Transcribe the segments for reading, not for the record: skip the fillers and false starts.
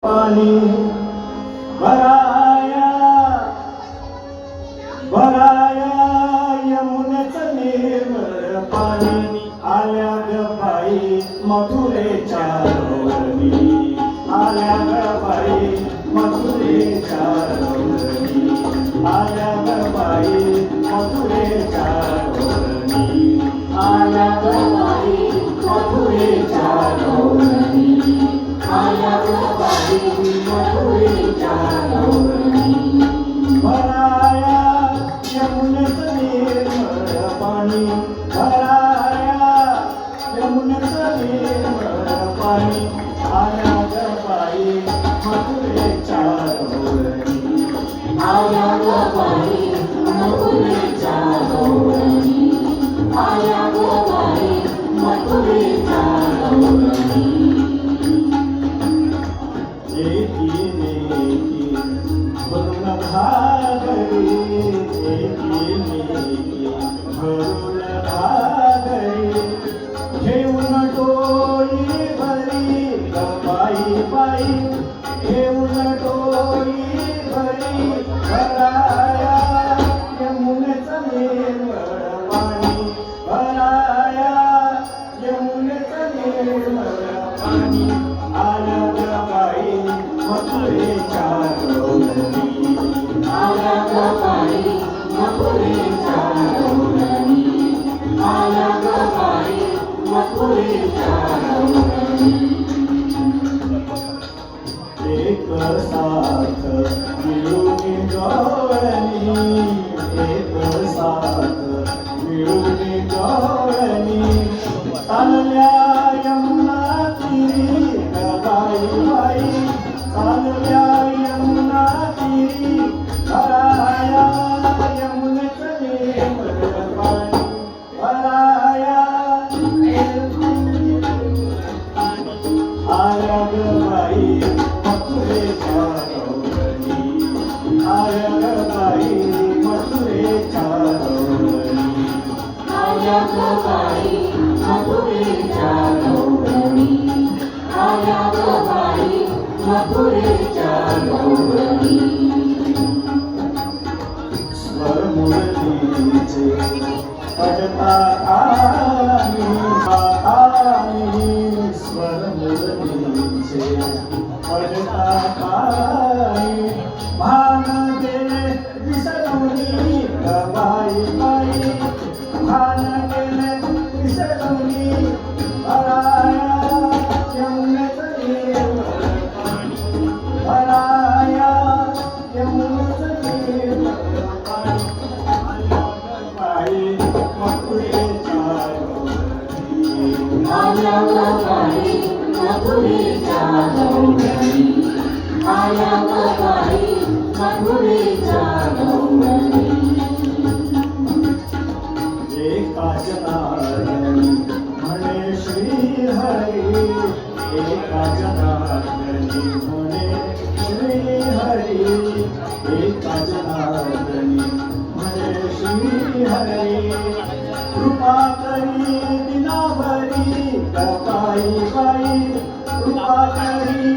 पाणी भराया भराया यमुनेचं निर्मळ पाणी आल्या ग बाई मथुरेच्या रोवणी आल्या ग बाई मथुरेच्या रोवणी आल्या ग बाई मथुरेच्या रोवणी आल्या ग बाई मथुरेच्या रोवणी आल्या ग बाई मथुरेच्या रोवणी भराया यमुनेचं निर्मळ पाणी भराया यमुनेचं निर्मळ पाणी आल्या ग बाई मथुरेच्या रोवणी आल्या ग बाई मथुरेच्या रोवणी आल्या ग बाई मथुरेच्या रोवणी एकी नेकी भरून भागरी एकी नेकी भरून भागरी घेऊन डोळी भरी ग बाई बाई घेऊन डोळी भरी भराया यमुनेचं निर्मळ पाणी भराया यमुनेचं निर्मळ पाणी आल्या ग बाई मथुरेच्या रोवणी आल्या ग बाई मथुरेच्या रोवणी आल्या ग बाई मथुरेच्या रोवणी एक साथ मिळून गवळणी एक साथ मिळून गवळणी चालल्या यमुना तीरी ग बाई बाई चालल्या यमुना तीरी भराया यमुनेचं निर्मळ पाणी भराया आल्या ग बाई मथुरेच्या रोवणी आल्या ग बाई मथुरेच्या रोवणी आल्या ग बाई मथुरेच्या रोवणी आल्या ग बाई मथुरेच्या रोवणी स्वर मुरलीचे पडता आम्ही स्वर मुरलीचे पडता आम्ही भान गेले विसरवणी ग बाई बाई भान गेले विसरवणी भराया यमुनेचं निर्मळ पाणी भराया यमुनेचं निर्मळ पाणी आल्या ग बाई मथुरेच्या रोवणी आल्या ग बाई मथुरेच्या रोवणी आल्या ग बाई मथुरेच्या रोवणी एका जनार्दनी म्हणे श्री हरी एका जनार्दनी म्हणे श्री हरी एका जनार्दनी म्हणे श्री हरी कृपा करी दिनाभरी ग बाई बाई कृपा करी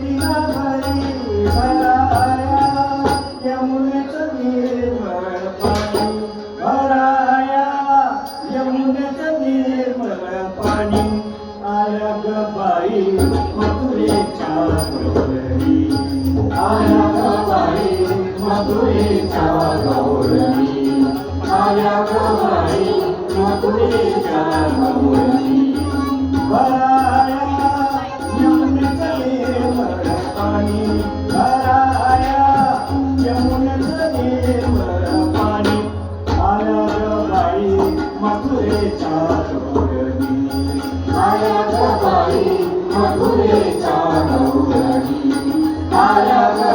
दिनाभरी भराया यमुनेचं निर्मळ पाणी भराया यमुनेचं निर्मळ पाणी आल्या ग बाई मथुरेच्या रोवणी आल्या ग बाई मथुरेच्या रोवणी आल्या ग बाई मथुरेच्या रोवणी भराया यमुनेचं निर्मळ पाणी भराया यमुनेचं निर्मळ पाणी आल्या ग बाई मथुरेच्या रोवणी आल्या ग बाई मथुरेच्या रोवणी आल्या ग